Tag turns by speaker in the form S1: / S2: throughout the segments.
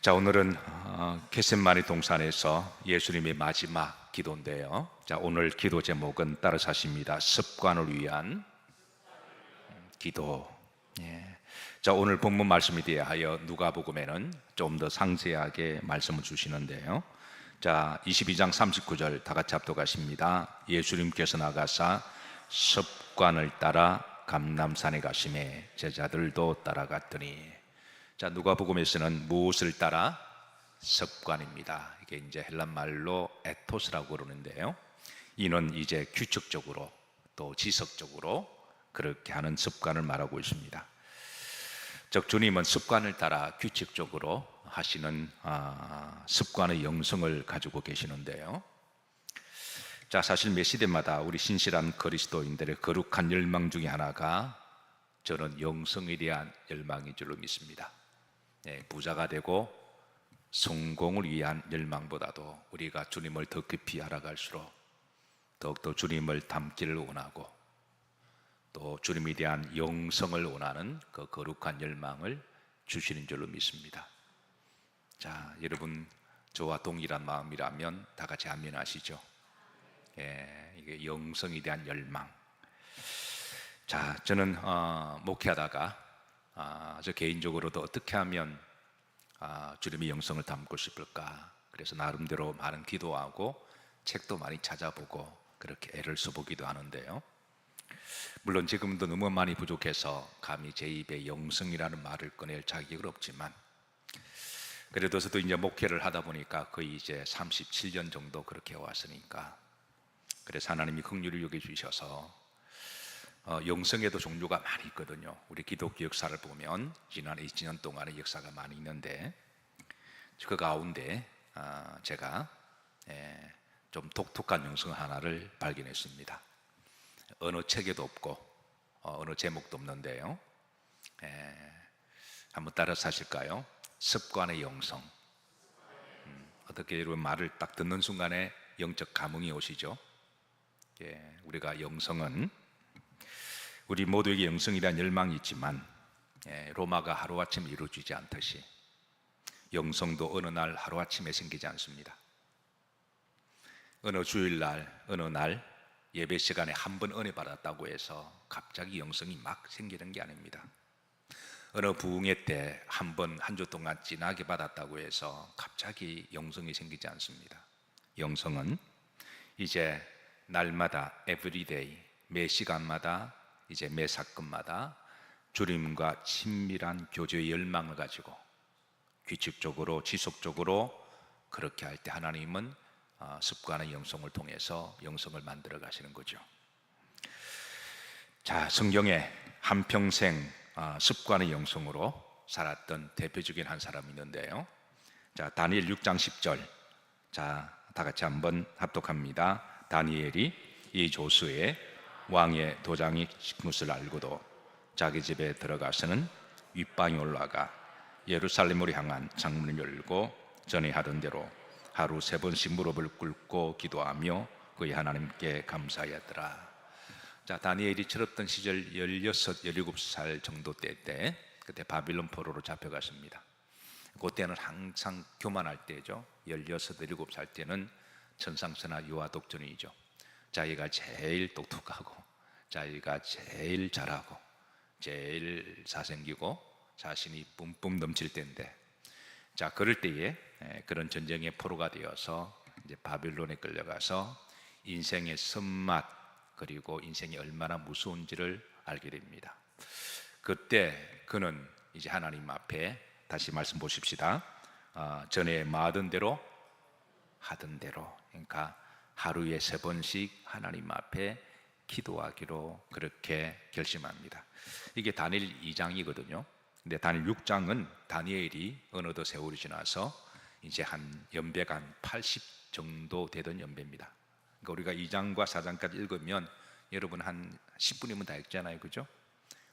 S1: 자, 오늘은 겟셋마니 동산에서 예수님의 마지막 기도인데요. 자, 오늘 기도 제목은 따라서 하십니다. 습관을 위한 기도. 예. 자, 오늘 본문 말씀에 대하여 누가복음에는 좀 더 상세하게 말씀을 주시는데요. 자, 22장 39절 다 같이 합독하십니다. 예수님께서 나가사 습관을 따라 감람산에 가시매 제자들도 따라갔더니. 자, 누가복음에서는 무엇을 따라? 습관입니다. 이게 이제 헬란 말로 에토스라고 그러는데요. 이는 이제 규칙적으로 또 지속적으로 그렇게 하는 습관을 말하고 있습니다. 즉 주님은 습관을 따라 규칙적으로 하시는 습관의 영성을 가지고 계시는데요. 자, 사실 매 시대마다 우리 신실한 그리스도인들의 거룩한 열망 중에 하나가 저는 영성에 대한 열망인 줄로 믿습니다. 부자가 되고 성공을 위한 열망보다도 우리가 주님을 더 깊이 알아갈수록 더욱더 주님을 닮기를 원하고 또 주님에 대한 영성을 원하는 그 거룩한 열망을 주시는 줄로 믿습니다. 자, 여러분 저와 동일한 마음이라면 다 같이 아멘 하시죠. 이게 영성에 대한 열망. 자, 저는 목회하다가 저 개인적으로도 어떻게 하면 주님의 영성을 담고 싶을까, 그래서 나름대로 많은 기도하고 책도 많이 찾아보고 그렇게 애를 써보기도 하는데요. 물론 지금도 너무 많이 부족해서 감히 제 입에 영성이라는 말을 꺼낼 자격은 없지만, 그래도 저도 이제 목회를 하다 보니까 거의 이제 37년 정도 그렇게 왔으니까, 그래서 하나님이 긍휼히 여겨주셔서 영성에도 종류가 많이 있거든요. 우리 기독교 역사를 보면 지난 20년 동안의 역사가 많이 있는데, 그 가운데 제가 좀 독특한 영성 하나를 발견했습니다. 어느 책에도 없고 어느 제목도 없는데요. 한번 따라서 하실까요? 습관의 영성. 어떻게 여러분 말을 딱 듣는 순간에 영적 감흥이 오시죠? 우리가 영성은 우리 모두에게 영성이란 열망이 있지만 로마가 하루아침에 이루어지지 않듯이 영성도 어느 날 하루아침에 생기지 않습니다. 어느 주일날 어느 날 예배 시간에 한 번 은혜 받았다고 해서 갑자기 영성이 막 생기는 게 아닙니다. 어느 부흥회 때 한 번 한 주 동안 진하게 받았다고 해서 갑자기 영성이 생기지 않습니다. 영성은 이제 날마다 everyday 매 시간마다 이제 매 사건마다 주님과 친밀한 교제의 열망을 가지고 규칙적으로 지속적으로 그렇게 할 때 하나님은 습관의 영성을 통해서 영성을 만들어 가시는 거죠. 자, 성경에 한평생 습관의 영성으로 살았던 대표적인 한 사람이 있는데요. 자, 다니엘 6장 10절. 자, 다 같이 한번 합독합니다. 다니엘이 이 조수의 왕의 도장이 것을 알고도 자기 집에 들어가서는 윗방에 올라가 예루살렘으로 향한 창문을 열고 전에 하던 대로 하루 3번씩 무릎을 꿇고 기도하며 그의 하나님께 감사하였더라. 자, 다니엘이 철없던 시절 16, 17살 정도 때 그때 바빌론 포로로 잡혀갔습니다. 그때는 항상 교만할 때죠. 16, 17살 때는 천상천하 유아독존이죠. 자기가 제일 똑똑하고 자기가 제일 잘하고 제일 잘생기고 자신이 뿜뿜 넘칠 때인데, 자, 그럴 때에 그런 전쟁의 포로가 되어서 이제 바빌론에 끌려가서 인생의 쓴맛 그리고 인생이 얼마나 무서운지를 알게 됩니다. 그때 그는 이제 하나님 앞에 다시 말씀 보십시다. 전에 하던 대로 그러니까 하루에 3번씩 하나님 앞에 기도하기로 그렇게 결심합니다. 이게 다니엘 2장이거든요. 근데 다니엘 6장은 다니엘이 어느덧 세월이 지나서 이제 한 연배가 한 80 정도 되던 연배입니다. 그러니까 우리가 2장과 4장까지 읽으면 여러분 한 10분이면 다 읽잖아요, 그죠?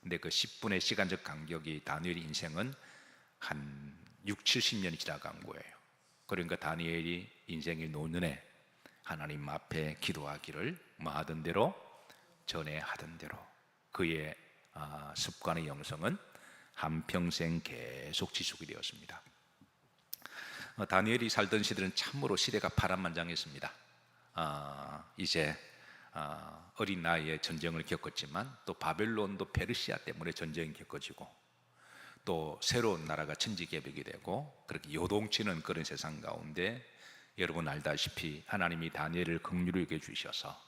S1: 근데 그 10분의 시간적 간격이 다니엘의 인생은 한 6, 70년이 지나간 거예요. 그러니까 다니엘이 인생의 노년에 하나님 앞에 기도하기를 하던 대로 전에 하던 대로 그의 습관의 영성은 한평생 계속 지속이 되었습니다. 다니엘이 살던 시대는 참으로 시대가 파란만장했습니다. 이제 어린 나이에 전쟁을 겪었지만 또 바벨론도 페르시아 때문에 전쟁이 겪어지고 또 새로운 나라가 천지개벽이 되고 그렇게 요동치는 그런 세상 가운데 여러분 알다시피 하나님이 다니엘을 긍휼히 여겨 주셔서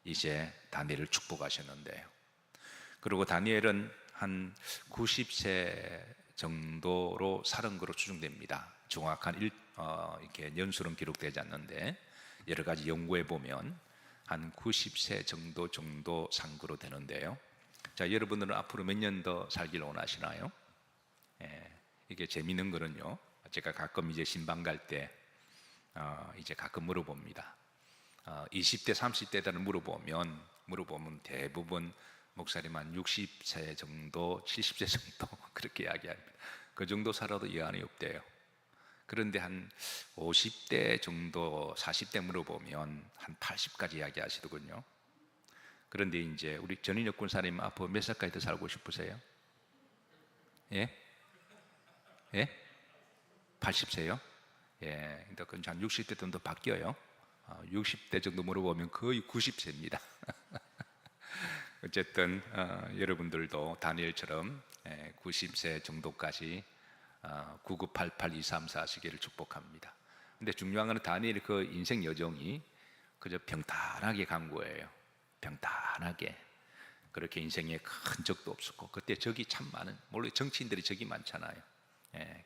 S1: 이제 다니엘을 축복하셨는데요. 그리고 다니엘은 한 90세 정도로 살은 것으로 추정됩니다. 정확한 이렇게 연수는 기록되지 않는데 여러 가지 연구해 보면 한 90세 정도 산 거로 되는데요. 자, 여러분들은 앞으로 몇 년 더 살길 원하시나요? 이게 재미있는 거는요. 제가 가끔 이제 신방 갈 때 이제 가끔 물어봅니다. 20대, 30대들을 물어보면 대부분 목사님 한 60세 정도, 70세 정도 그렇게 이야기합니다. 그 정도 살아도 여한이 없대요. 그런데 한 50대 정도, 40대 물어보면 한 80까지 이야기하시더군요. 그런데 이제 우리 전인혁 군사님 앞으로 몇 살까지 더 살고 싶으세요? 예? 예? 80세요? 예, 근데 그건 한 60대 정도 바뀌어요. 60대 정도 물어보면 거의 90세입니다. 어쨌든 여러분들도 다니엘처럼 90세 정도까지 9988-234 하시기를 축복합니다. 근데 중요한 건 다니엘의 그 인생 여정이 그저 평탄하게 간 거예요. 평탄하게. 그렇게 인생에 큰 적도 없었고 그때 적이 참 많은, 물론 정치인들이 적이 많잖아요.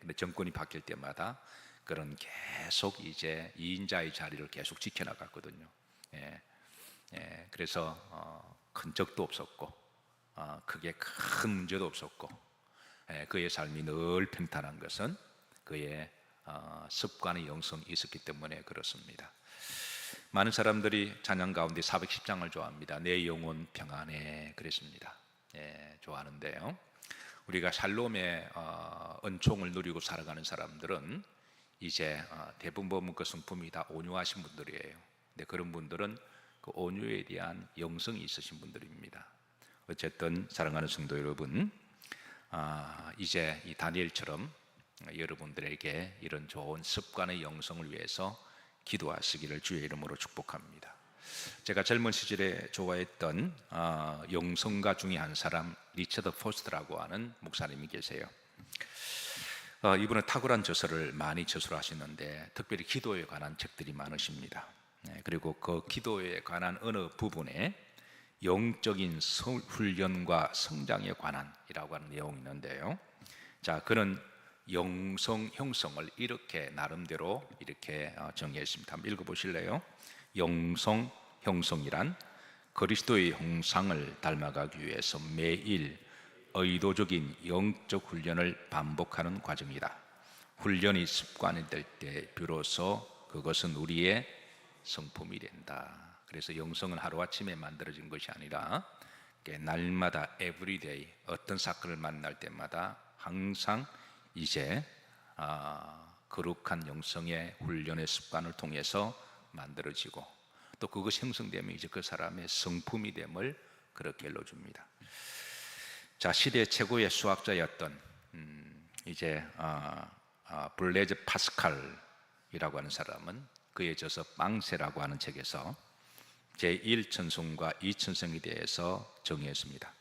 S1: 근데 정권이 바뀔 때마다 그런 계속 이제 2인자의 자리를 계속 지켜나갔거든요. 그래서 큰 적도 없었고 크게 큰 문제도 없었고 그의 삶이 늘 평탄한 것은 그의 습관의 영성이 있었기 때문에 그렇습니다. 많은 사람들이 찬양 가운데 410장을 좋아합니다. 내 영혼 평안해 그랬습니다. 좋아하는데요. 우리가 샬롬의 은총을 누리고 살아가는 사람들은 이제 대부분 보면 그 성품이 다 온유하신 분들이에요. 근데 그런 분들은 그 온유에 대한 영성이 있으신 분들입니다. 어쨌든 사랑하는 성도 여러분, 이제 이 다니엘처럼 여러분들에게 이런 좋은 습관의 영성을 위해서 기도하시기를 주의 이름으로 축복합니다. 제가 젊은 시절에 좋아했던 영성가 중에 한 사람, 리처드 포스트라고 하는 목사님이 계세요. 이분은 탁월한 저서를 많이 저술하시는데 특별히 기도에 관한 책들이 많으십니다. 그리고 그 기도에 관한 어느 부분에 영적인 훈련과 성장에 관한이라고 하는 내용이 있는데요. 자, 그런 영성 형성을 이렇게 나름대로 이렇게 정의했습니다. 한번 읽어보실래요? 영성 형성이란 그리스도의 형상을 닮아가기 위해서 매일 의도적인 영적 훈련을 반복하는 과정이다. 훈련이 습관이 될 때 비로소 그것은 우리의 성품이 된다. 그래서 영성은 하루아침에 만들어진 것이 아니라 날마다 everyday 어떤 사건을 만날 때마다 항상 이제 거룩한 영성의 훈련의 습관을 통해서 만들어지고 또 그것이 형성되면 이제 그 사람의 성품이 됨을 그렇게 일러줍니다. 자, 시대 최고의 수학자였던 이제 블레즈 파스칼이라고 하는 사람은 그의 저서 빵세라고 하는 책에서 제1천성과 2천성에 대해서 정의했습니다.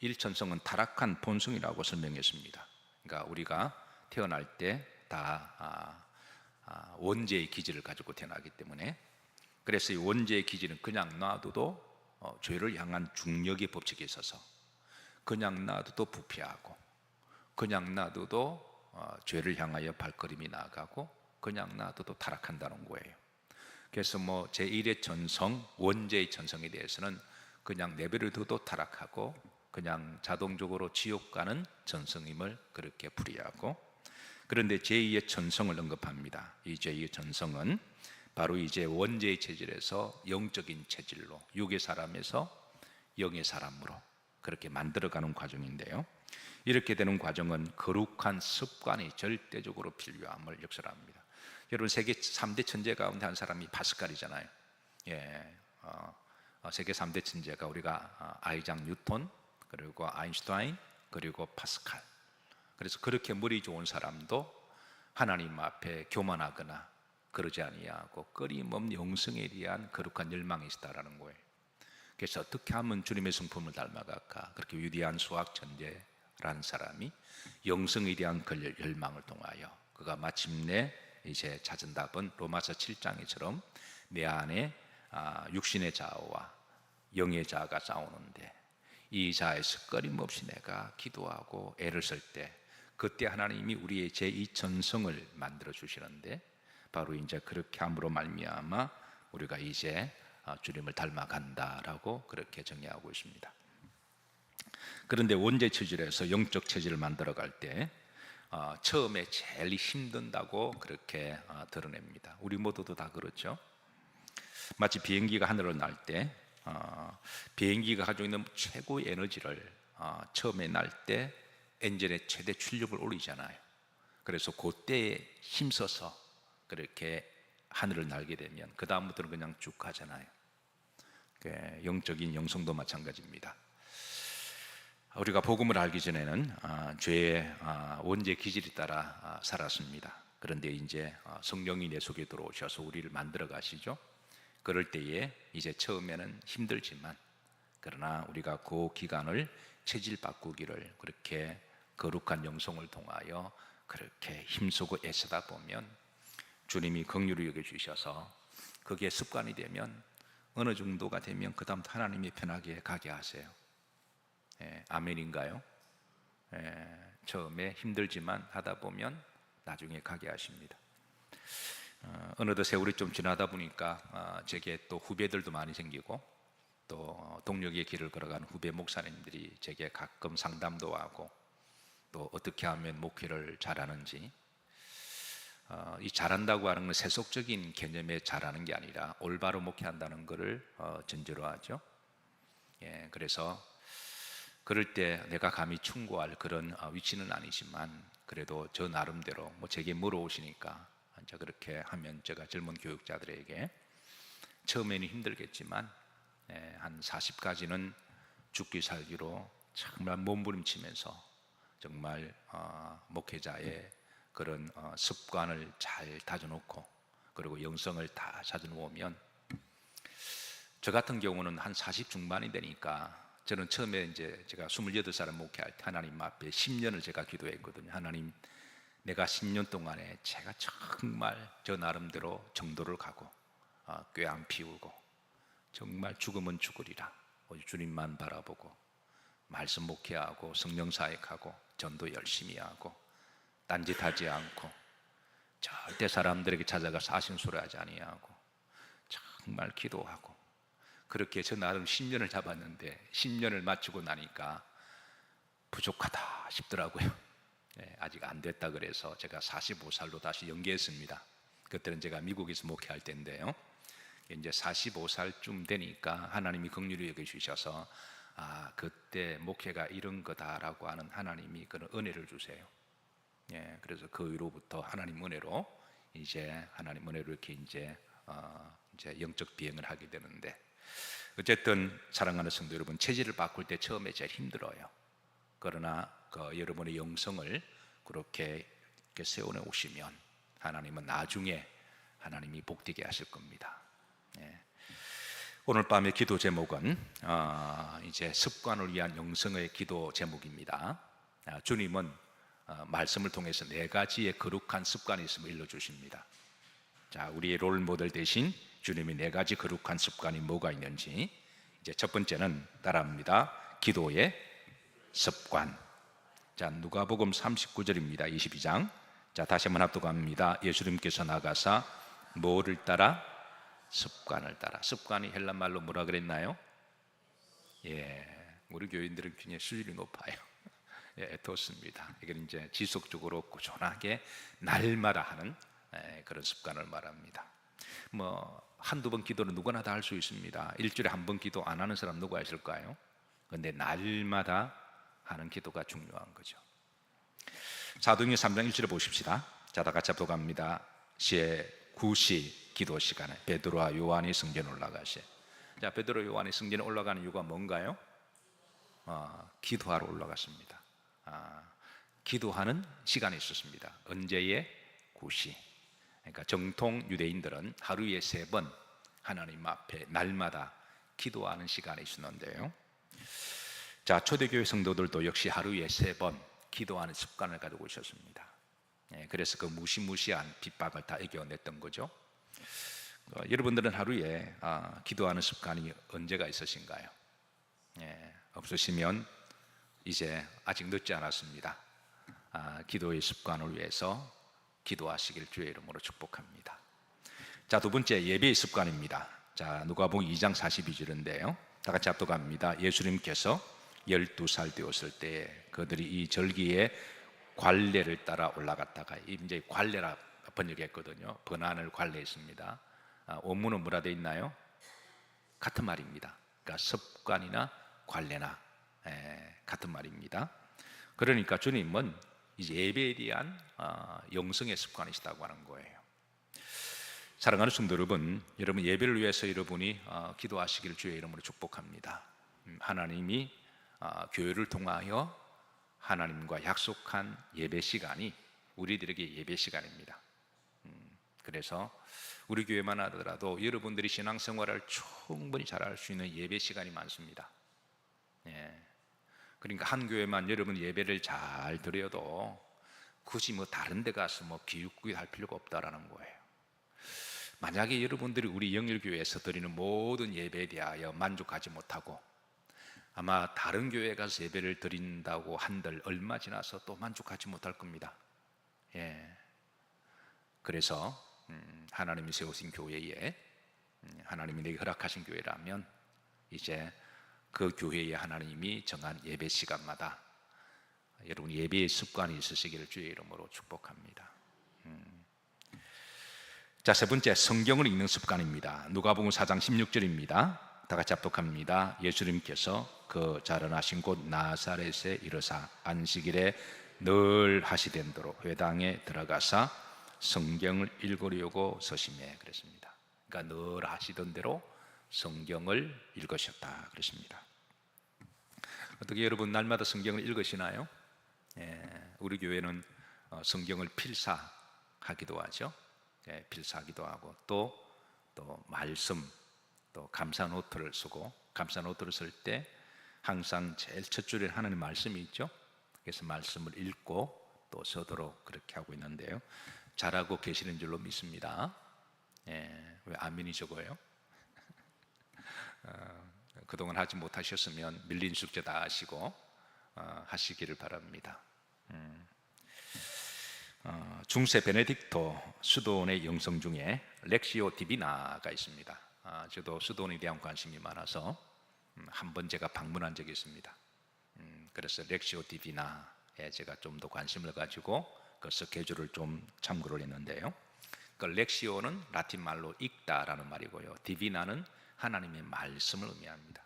S1: 1천성은 타락한 본성이라고 설명했습니다. 그러니까 우리가 태어날 때 다 원죄의 기질을 가지고 태어나기 때문에, 그래서 이 원죄의 기질은 그냥 놔둬도 죄를 향한 중력의 법칙에 있어서 그냥 놔둬도 부패하고 그냥 놔둬도 죄를 향하여 발걸음이 나아가고 그냥 놔둬도 타락한다는 거예요. 그래서 뭐 제1의 전성, 원죄의 전성에 대해서는 그냥 내버려둬도 타락하고 그냥 자동적으로 지옥 가는 전성임을 그렇게 풀이하고, 그런데 제2의 전성을 언급합니다. 이 제2의 전성은 바로 이제 원죄의 체질에서 영적인 체질로, 육의 사람에서 영의 사람으로 그렇게 만들어가는 과정인데요. 이렇게 되는 과정은 거룩한 습관이 절대적으로 필요함을 역설합니다. 여러분, 세계 3대 천재 가운데 한 사람이 파스칼이잖아요. 세계 3대 천재가 우리가 아이작 뉴턴, 그리고 아인슈타인, 그리고 파스칼. 그래서 그렇게 머리 좋은 사람도 하나님 앞에 교만하거나 그러지 아니하고 끊임없는 영성에 대한 거룩한 열망이 있다라는 거예요. 그래서 어떻게 하면 주님의 성품을 닮아갈까? 그렇게 위대한 수학 천재라는 사람이 영성에 대한 그 열망을 통하여 그가 마침내 이제 찾은 답은 로마서 7장처럼 내 안에 육신의 자아와 영의 자아가 싸우는데 이 자에서 끊임없이 내가 기도하고 애를 쓸 때 그때 하나님이 우리의 제2천성을 만들어 주시는데 바로 이제 그렇게 함으로 말미암아 우리가 이제 주님을 닮아간다라고 그렇게 정의하고 있습니다. 그런데 원죄 체질에서 영적 체질을 만들어 갈 때 처음에 제일 힘든다고 그렇게 드러냅니다. 우리 모두도 다 그렇죠. 마치 비행기가 하늘을 날 때 비행기가 가지고 있는 최고의 에너지를 처음에 날 때 엔진의 최대 출력을 올리잖아요. 그래서 그때에 힘써서 그렇게 하늘을 날게 되면 그 다음부터는 그냥 쭉 가잖아요. 영적인 영성도 마찬가지입니다. 우리가 복음을 알기 전에는 죄의 원죄 기질에 따라 살았습니다. 그런데 이제 성령이 내 속에 들어오셔서 우리를 만들어 가시죠. 그럴 때에 이제 처음에는 힘들지만 그러나 우리가 그 기간을 체질 바꾸기를 그렇게 거룩한 영성을 통하여 그렇게 힘쓰고 애쓰다 보면 주님이 긍휼히 여겨주셔서 그게 습관이 되면 어느 정도가 되면 그 다음부터 하나님이 편하게 가게 하세요. 아멘인가요? 처음에 힘들지만 하다 보면 나중에 가게 하십니다. 어느덧 세월이 좀 지나다 보니까 제게 또 후배들도 많이 생기고 또 동력의 길을 걸어가는 후배 목사님들이 제게 가끔 상담도 하고 또 어떻게 하면 목회를 잘하는지 이 잘한다고 하는 건 세속적인 개념에 잘하는 게 아니라 올바로 목회한다는 것을 전제로 하죠. 그래서 그럴 때 내가 감히 충고할 그런 위치는 아니지만 그래도 저 나름대로 뭐 제게 물어오시니까 이제 그렇게 하면 제가 젊은 교육자들에게 처음에는 힘들겠지만 한 40까지는 죽기 살기로 정말 몸부림치면서 정말 목회자의 그런 습관을 잘 다져놓고 그리고 영성을 다 찾아놓으면 저 같은 경우는 한 40 중반이 되니까 저는 처음에 이제 제가 28살 목회할 때 하나님 앞에 10년을 제가 기도했거든요. 하나님, 내가 10년 동안에 제가 정말 저 나름대로 정도를 가고 꾀안 피우고 정말 죽으면 죽으리라 오직 주님만 바라보고 말씀 목회하고 성령 사역하고 전도 열심히 하고 딴짓하지 않고 절대 사람들에게 찾아가서 아신소리하지 아니하고 정말 기도하고 그렇게 저 나름 10년을 잡았는데 10년을 마치고 나니까 부족하다 싶더라고요. 아직 안 됐다 그래서 제가 45살로 다시 연기했습니다. 그때는 제가 미국에서 목회할 때인데요. 이제 45살쯤 되니까 하나님이 긍휼히 여겨주셔서 그때 목회가 이런 거다라고 하는 하나님이 그런 은혜를 주세요. 그래서 그 위로부터 하나님 은혜로 이제 하나님 은혜로 이렇게 이제 영적 비행을 하게 되는데 어쨌든 사랑하는 성도 여러분, 체질을 바꿀 때 처음에 제일 힘들어요. 그러나 여러분의 영성을 그렇게 세워내 오시면 하나님은 나중에 하나님이 복되게 하실 겁니다. 오늘 밤의 기도 제목은 이제 습관을 위한 영성의 기도 제목입니다. 주님은 말씀을 통해서 4가지의 거룩한 습관이 있음을 일러주십니다. 자, 우리의 롤 모델 대신 주님이 4가지 거룩한 습관이 뭐가 있는지 이제 첫 번째는 따라합니다. 기도의 습관. 자, 누가복음 39절입니다. 22장. 자, 다시 한번 합독합니다. 예수님께서 나가사 뭐를 따라? 습관을 따라. 습관이 헬란 말로 뭐라 그랬나요? 우리 교인들은 굉장히 수준이 높아요. 좋습니다. 이건 이제 지속적으로 꾸준하게 날마다 하는 그런 습관을 말합니다. 뭐 한두 번 기도는 누구나 다 할 수 있습니다. 일주일에 한 번 기도 안 하는 사람 누가 있을까요? 그런데 날마다 하는 기도가 중요한 거죠. 사도행전 3장 1절에 보십시다. 자, 다 같이 합독합니다. 시에 9시 기도 시간에 베드로와 요한이 성전에 올라가시. 자, 베드로 요한이 성전에 올라가는 이유가 뭔가요? 기도하러 올라갔습니다. 기도하는 시간이 있었습니다. 언제에? 9시. 그러니까 정통 유대인들은 하루에 3번 하나님 앞에 날마다 기도하는 시간이 있었는데요. 자, 초대교회 성도들도 역시 하루에 3번 기도하는 습관을 가지고 있었습니다. 그래서 그 무시무시한 핍박을 다 이겨냈던 거죠. 여러분들은 하루에 기도하는 습관이 언제가 있으신가요? 없으시면 이제 아직 늦지 않았습니다. 기도의 습관을 위해서 기도하시길 주의 이름으로 축복합니다. 자, 두 번째 예배의 습관입니다. 자, 누가복음 2장 42절인데요. 다 같이 합독합니다. 예수님께서 12살 되었을 때 그들이 이 절기에 관례를 따라 올라갔다가, 이제 관례라 번역했거든요. 번안을 관례했습니다. 원문은 뭐라 되어 있나요? 같은 말입니다. 그러니까 습관이나 관례나 같은 말입니다. 그러니까 주님은 이제 예배에 대한 영성의 습관이시다고 하는 거예요. 사랑하는 성도 여러분, 여러분 예배를 위해서 여러분이 기도하시기를 주의 이름으로 축복합니다. 하나님이 교회를 통하여 하나님과 약속한 예배 시간이 우리들에게 예배 시간입니다. 그래서 우리 교회만 하더라도 여러분들이 신앙생활을 충분히 잘할 수 있는 예배 시간이 많습니다. 그러니까 한 교회만 여러분 예배를 잘 드려도 굳이 뭐 다른 데 가서 뭐 기웃기웃 할 필요가 없다라는 거예요. 만약에 여러분들이 우리 영일교회에서 드리는 모든 예배에 대하여 만족하지 못하고 아마 다른 교회에 가서 예배를 드린다고 한들 얼마 지나서 또 만족하지 못할 겁니다. 그래서 하나님이 세우신 교회에, 하나님이 내게 허락하신 교회라면 이제 그 교회에 하나님이 정한 예배 시간마다 여러분 예배의 습관이 있으시기를 주의 이름으로 축복합니다. 자, 세 번째 성경을 읽는 습관입니다. 누가복음 4장 16절입니다. 다 같이 합독합니다. 예수님께서 그 자라나신 곳 나사렛에 이르사 안식일에 늘 하시던 대로 회당에 들어가사 성경을 읽으려고 서심해 그랬습니다. 그러니까 늘 하시던 대로 성경을 읽으셨다 그랬습니다. 어떻게 여러분 날마다 성경을 읽으시나요? 우리 교회는 성경을 필사하기도 하죠. 필사하기도 하고 또 말씀, 또 감사 노트를 쓰고, 감사 노트를 쓸 때 항상 제일 첫 줄에 하나님 말씀이 있죠. 그래서 말씀을 읽고 또 써도록 그렇게 하고 있는데요. 잘하고 계시는 줄로 믿습니다. 왜 아멘이 적어요? 그동안 하지 못하셨으면 밀린 숙제 다 하시고 하시기를 바랍니다. 중세 베네딕토 수도원의 영성 중에 렉시오 디비나가 있습니다. 저도 수도원에 대한 관심이 많아서 한번 제가 방문한 적이 있습니다. 그래서 렉시오 디비나에 제가 좀 더 관심을 가지고 그 스케줄을 좀 참고를 했는데요. 그 렉시오는 라틴 말로 읽다라는 말이고요. 디비나는 하나님의 말씀을 의미합니다.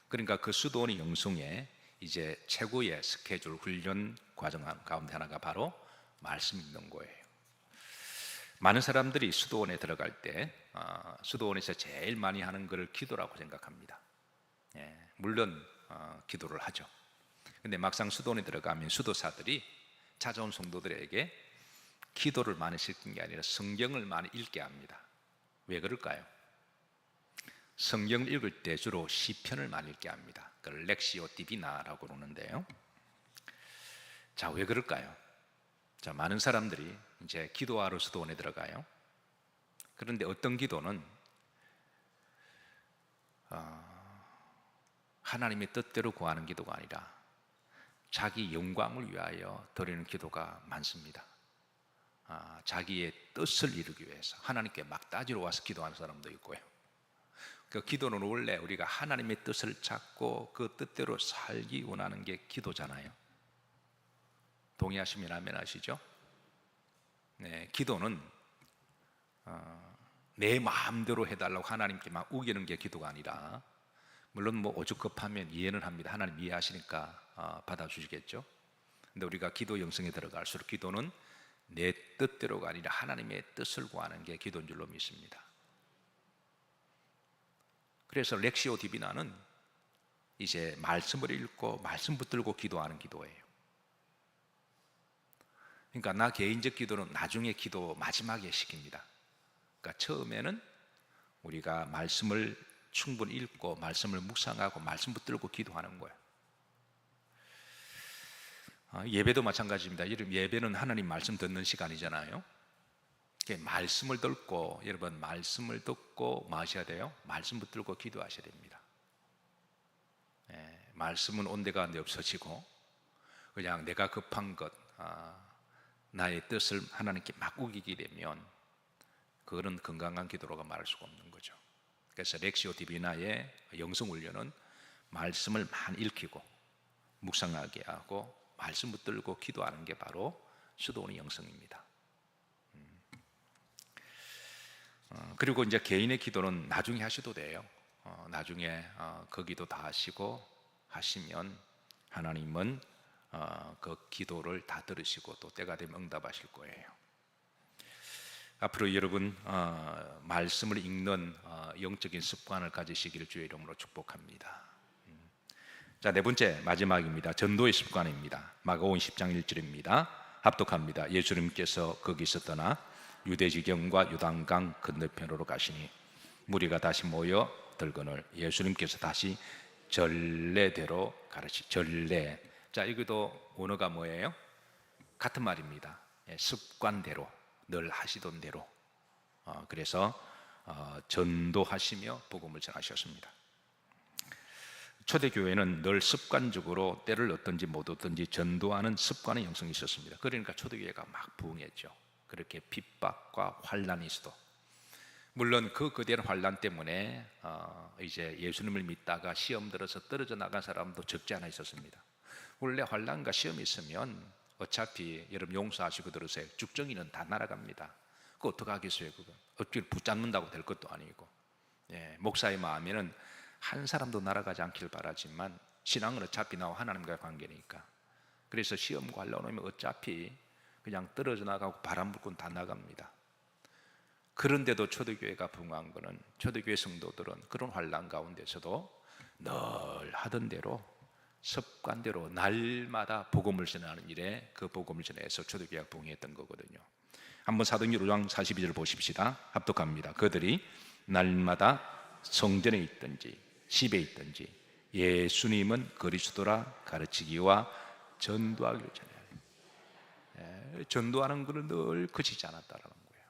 S1: 그러니까 그 수도원의 영성에 이제 최고의 스케줄 훈련 과정 가운데 하나가 바로 말씀 읽는 거예요. 많은 사람들이 수도원에 들어갈 때 수도원에서 제일 많이 하는 것을 기도라고 생각합니다. 물론 기도를 하죠. 근데 막상 수도원에 들어가면 수도사들이 찾아온 성도들에게 기도를 많이 시키는 게 아니라 성경을 많이 읽게 합니다. 왜 그럴까요? 성경을 읽을 때 주로 시편을 많이 읽게 합니다. 그걸 렉시오 디비나라고 그러는데요. 자, 왜 그럴까요? 자, 많은 사람들이 이제 기도하러 수도원에 들어가요. 그런데 어떤 기도는 하나님의 뜻대로 구하는 기도가 아니라 자기 영광을 위하여 드리는 기도가 많습니다. 자기의 뜻을 이루기 위해서 하나님께 막 따지러 와서 기도하는 사람도 있고요. 그 기도는 원래 우리가 하나님의 뜻을 찾고 그 뜻대로 살기 원하는 게 기도잖아요. 동의하시면 아멘 하시죠? 네, 기도는 내 마음대로 해달라고 하나님께 막 우기는 게 기도가 아니라, 물론 뭐 오죽급하면 이해는 합니다. 하나님 이해하시니까 받아주시겠죠. 근데 우리가 기도 영성에 들어갈수록 기도는 내 뜻대로가 아니라 하나님의 뜻을 구하는 게 기도인 줄로 믿습니다. 그래서 렉시오 디비나는 이제 말씀을 읽고 말씀 붙들고 기도하는 기도예요. 그러니까 나 개인적 기도는 나중에 기도 마지막에 시킵니다. 그러니까 처음에는 우리가 말씀을 충분히 읽고 말씀을 묵상하고 말씀 붙들고 기도하는 거예요. 예배도 마찬가지입니다. 예배는 하나님 말씀 듣는 시간이잖아요. 말씀을 듣고, 여러분 말씀을 듣고 뭐 하셔야 돼요? 말씀 붙들고 기도하셔야 됩니다. 말씀은 온데간데 없어지고 그냥 내가 급한 것, 나의 뜻을 하나님께 막 우기게 되면 그거는 건강한 기도로가 말할 수가 없는 거죠. 그래서 렉시오 디비나의 영성훈련은 말씀을 많이 읽히고 묵상하게 하고 말씀 붙들고 기도하는 게 바로 수도원의 영성입니다. 그리고 이제 개인의 기도는 나중에 하셔도 돼요. 나중에 그 기도 다 하시고 하시면 하나님은 그 기도를 다 들으시고 또 때가 되면 응답하실 거예요. 앞으로 여러분 말씀을 읽는 영적인 습관을 가지시기를 주의 이름으로 축복합니다. 자, 네 번째 마지막입니다. 전도의 습관입니다. 마가복음 10장 1절입니다. 합독합니다. 예수님께서 거기서 떠나 유대지경과 요단강 건너편으로 가시니 무리가 다시 모여 들거늘 예수님께서 다시 전례대로 전례. 자, 이것도 언어가 뭐예요? 같은 말입니다. 습관대로, 늘 하시던 대로. 그래서 전도하시며 복음을 전하셨습니다. 초대교회는 늘 습관적으로 때를 얻든지 못 얻든지 전도하는 습관의 영성이 있었습니다. 그러니까 초대교회가 막 부흥했죠. 그렇게 핍박과 환란이 있어도, 물론 그 거대한 환란 때문에 이제 예수님을 믿다가 시험 들어서 떨어져 나간 사람도 적지 않아 있었습니다. 원래 환란과 시험이 있으면 어차피 여러분 용서하시고 들으세요. 죽정이는 다 날아갑니다. 그거 어떡하겠어요? 그건 어떻게 붙잡는다고 될 것도 아니고. 목사의 마음에는 한 사람도 날아가지 않길 바라지만 신앙은 어차피 나와 하나님과의 관계니까. 그래서 시험과 환란 오면 어차피 그냥 떨어져 나가고 바람 불고 다 나갑니다. 그런데도 초대교회가 부흥한 것은 초대교회 성도들은 그런 환란 가운데서도 늘 하던 대로 습관대로 날마다 복음을 전하는 일에 그 복음을 전해서 초대교회가 부흥했던 거거든요. 한번 사도행전 5장 42절 보십시다. 합독합니다. 그들이 날마다 성전에 있든지 집에 있든지 예수님은 그리스도라 가르치기와 전도하기를 전해요. 전도하는 것은 늘 그치지 않았다라는 거예요.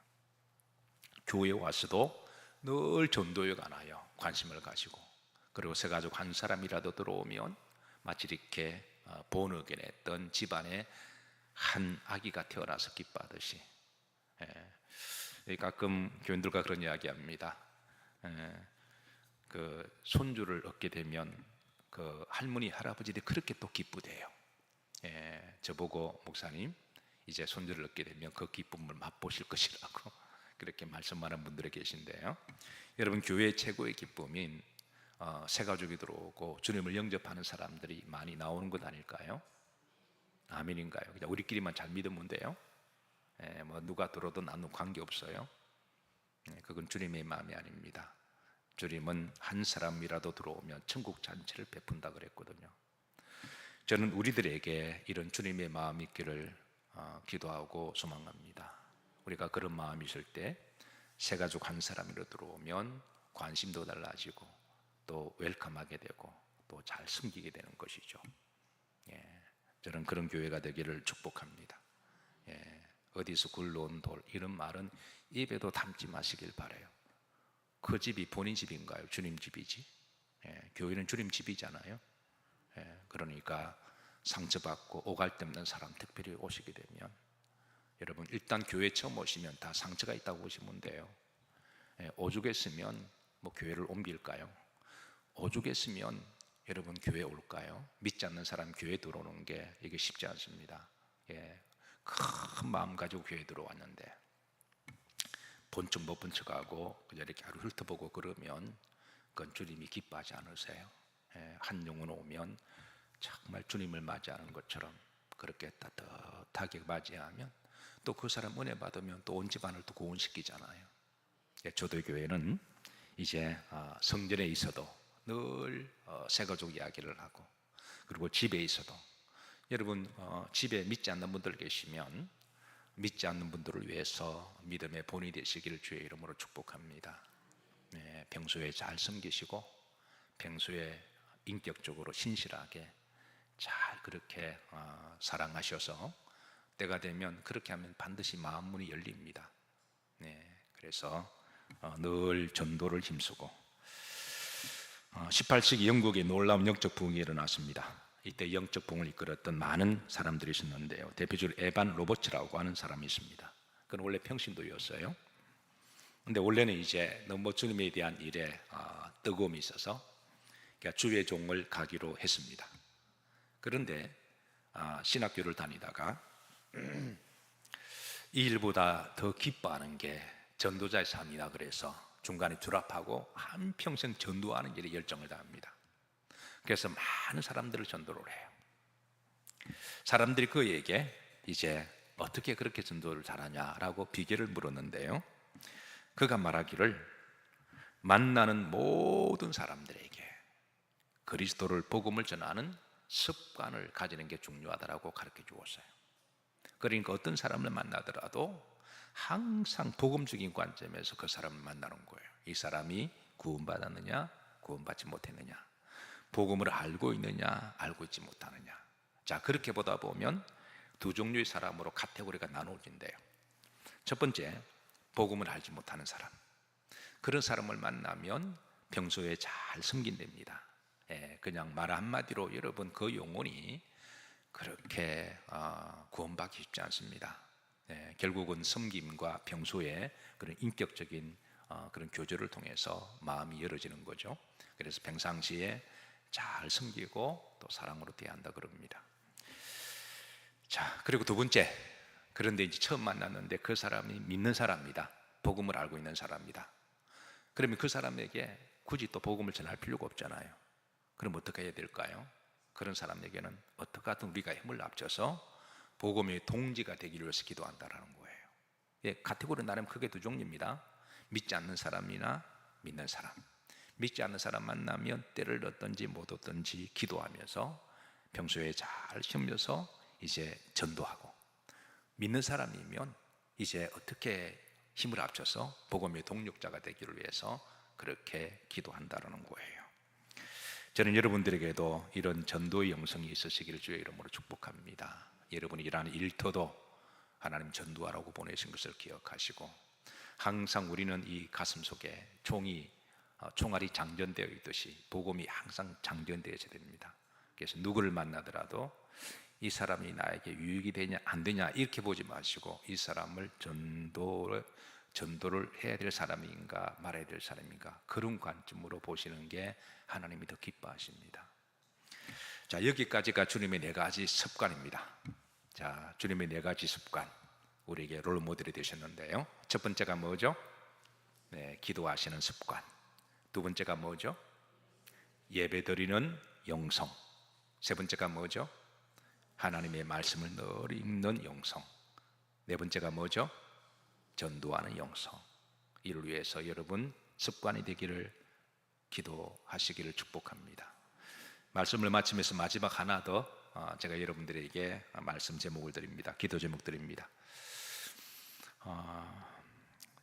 S1: 교회에 와서도 늘 전도에 관하여 관심을 가지고, 그리고 새가족 한 사람이라도 들어오면 마치 이렇게 본어게 냈던 집안에 한 아기가 태어나서 기뻐하듯이. 가끔 교인들과 그런 이야기합니다. 그 손주를 얻게 되면 그 할머니 할아버지들이 그렇게 또 기쁘대요. 저보고 목사님 이제 손주를 얻게 되면 그 기쁨을 맛보실 것이라고 그렇게 말씀하는 분들이 계신데요. 여러분, 교회의 최고의 기쁨인 새 가족이 들어오고 주님을 영접하는 사람들이 많이 나오는 것 아닐까요? 아멘인가요? 그냥 우리끼리만 잘 믿으면 돼요. 뭐 누가 들어도 나는 관계없어요. 그건 주님의 마음이 아닙니다. 주님은 한 사람이라도 들어오면 천국 잔치를 베푼다 그랬거든요. 저는 우리들에게 이런 주님의 마음이 있기를 기도하고 소망합니다. 우리가 그런 마음이 있을 때 새가족 한 사람이라도 들어오면 관심도 달라지고 또 웰컴하게 되고 또 잘 섬기게 되는 것이죠. 저는 그런 교회가 되기를 축복합니다. 어디서 굴러온 돌, 이런 말은 입에도 담지 마시길 바라요. 그 집이 본인 집인가요? 주님 집이지. 교회는 주님 집이잖아요. 그러니까 상처받고 오갈 데 없는 사람 특별히 오시게 되면, 여러분 일단 교회 처음 오시면 다 상처가 있다고 보시면 돼요. 오죽했으면 뭐 교회를 옮길까요? 오죽했으면 여러분 교회 올까요? 믿지 않는 사람 교회 들어오는 게 이게 쉽지 않습니다. 큰 마음 가지고 교회 들어왔는데 본척 못 본 척하고 그냥 이렇게 하루 훑어보고 그러면 그건 주님이 기뻐하지 않으세요. 한 영혼 오면 정말 주님을 맞이하는 것처럼 그렇게 따뜻하게 맞이하면 또 그 사람 은혜 받으면 또 온 집안을 또 구원시키잖아요. 초대교회는 이제 성전에 있어도 늘 새가족 이야기를 하고, 그리고 집에 있어도, 여러분 집에 믿지 않는 분들 계시면 믿지 않는 분들을 위해서 믿음의 본이 되시기를 주의 이름으로 축복합니다. 네, 평소에 잘 섬기시고 평소에 인격적으로 신실하게 잘 그렇게 사랑하셔서 때가 되면 그렇게 하면 반드시 마음 문이 열립니다. 네, 그래서 늘 전도를 힘쓰고 18세기 영국에 놀라운 영적 부흥이 일어났습니다. 이때 영적 부흥을 이끌었던 많은 사람들이 있었는데요, 대표적으로 에반 로버츠라고 하는 사람이 있습니다. 그는 원래 평신도였어요. 근데 원래는 이제 너무 주님에 대한 일에 뜨거움이 있어서 주의 종을 가기로 했습니다. 그런데 신학교를 다니다가 이 일보다 더 기뻐하는 게 전도자의 삶이다 그래서 중간에 졸업하고 한평생 전도하는 일에 열정을 다합니다. 그래서 많은 사람들을 전도를 해요. 사람들이 그에게 이제 어떻게 그렇게 전도를 잘하냐라고 비결을 물었는데요, 그가 말하기를 만나는 모든 사람들에게 그리스도를 복음을 전하는 습관을 가지는 게 중요하다라고 가르쳐 주었어요. 그러니까 어떤 사람을 만나더라도 항상 복음적인 관점에서 그 사람을 만나는 거예요. 이 사람이 구원받았느냐, 구원받지 못했느냐, 복음을 알고 있느냐, 알고 있지 못하느냐. 자, 그렇게 보다 보면 두 종류의 사람으로 카테고리가 나눠진대요. 첫 번째, 복음을 알지 못하는 사람. 그런 사람을 만나면 평소에 잘 섬긴답니다. 그냥 말 한마디로 여러분 그 영혼이 그렇게 구원받기 쉽지 않습니다. 결국은 섬김과 평소에 그런 인격적인 그런 교제를 통해서 마음이 열어지는 거죠. 그래서 평상시에 잘 섬기고 또 사랑으로 대한다 그럽니다. 자, 그리고 두 번째, 그런데 이제 처음 만났는데 그 사람이 믿는 사람입니다. 복음을 알고 있는 사람입니다. 그러면 그 사람에게 굳이 또 복음을 전할 필요가 없잖아요. 그럼 어떻게 해야 될까요? 그런 사람에게는 어떻게 하든 우리가 힘을 합쳐서 복음의 동지가 되기를 위해서 기도한다라는 거예요. 카테고리 나름 크게 두 종류입니다. 믿지 않는 사람이나 믿는 사람. 믿지 않는 사람 만나면 때를 얻든지 못 얻든지 기도하면서 평소에 잘 쉬면서 이제 전도하고, 믿는 사람이면 이제 어떻게 힘을 합쳐서 복음의 동력자가 되기를 위해서 그렇게 기도한다라는 거예요. 저는 여러분들에게도 이런 전도의 영성이 있으시기를 주의 이름으로 축복합니다. 여러분이 일하는 일터도 하나님 전도하라고 보내신 것을 기억하시고, 항상 우리는 이 가슴 속에 총알이 장전되어 있듯이 복음이 항상 장전되어야 됩니다. 그래서 누구를 만나더라도 이 사람이 나에게 유익이 되냐 안 되냐 이렇게 보지 마시고, 이 사람을 전도를 해야 될 사람인가 말아야 될 사람인가, 그런 관점으로 보시는 게 하나님이 더 기뻐하십니다. 자, 여기까지가 주님의 네 가지 습관입니다. 자, 주님의 네 가지 습관, 우리에게 롤 모델이 되셨는데요, 첫 번째가 뭐죠? 기도하시는 습관. 두 번째가 뭐죠? 예배드리는 영성. 세 번째가 뭐죠? 하나님의 말씀을 늘 읽는 영성. 네 번째가 뭐죠? 전도하는 영성. 이를 위해서 여러분 습관이 되기를 기도하시기를 축복합니다. 말씀을 마치면서 마지막 하나 더 제가 여러분들에게 말씀 제목을 드립니다. 기도 제목 드립니다.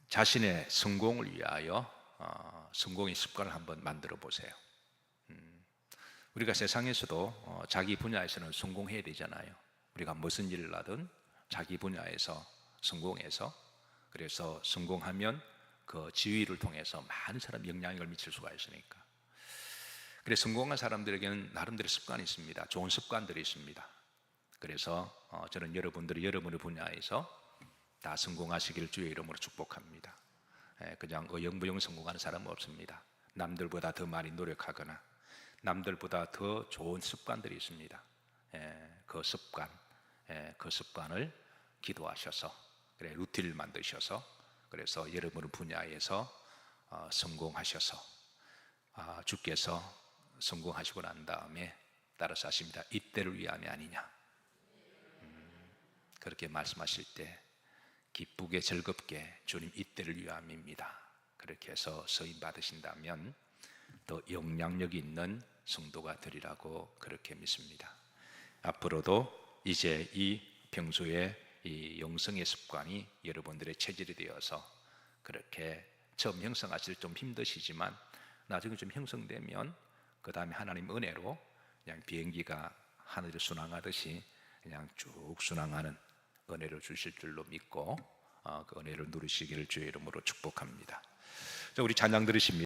S1: 자신의 성공을 위하여 성공의 습관을 한번 만들어 보세요. 우리가 세상에서도 자기 분야에서는 성공해야 되잖아요. 우리가 무슨 일을 하든 자기 분야에서 성공해서, 그래서 성공하면 그 지위를 통해서 많은 사람 영향력을 미칠 수가 있으니까. 그래서 성공한 사람들에게는 나름대로 습관이 있습니다. 좋은 습관들이 있습니다. 그래서 저는 여러분들이 여러분의 분야에서 다 성공하시기를 주의 이름으로 축복합니다. 그냥 영부영 성공하는 사람은 없습니다. 남들보다 더 많이 노력하거나 남들보다 더 좋은 습관들이 있습니다. 그 습관을 기도하셔서, 그래 루틴을 만드셔서, 그래서 여러분의 분야에서 성공하셔서 주께서 성공하시고 난 다음에 따라서 하십니다. 이때를 위함이 아니냐, 그렇게 말씀하실 때 기쁘게 즐겁게 주님 이때를 위함입니다, 그렇게 해서 서임 받으신다면 더 영향력 있는 성도가 되리라고 그렇게 믿습니다. 앞으로도 이제 이 평소에 이 영성의 습관이 여러분들의 체질이 되어서 그렇게 처음 형성하실 때 좀 힘드시지만 나중에 좀 형성되면 그 다음에 하나님 은혜로 그냥 비행기가 하늘을 순항하듯이 그냥 쭉 순항하는 은혜를 주실 줄로 믿고 그 은혜를 누리시기를 주의 이름으로 축복합니다. 자, 우리 찬양 들으십니다.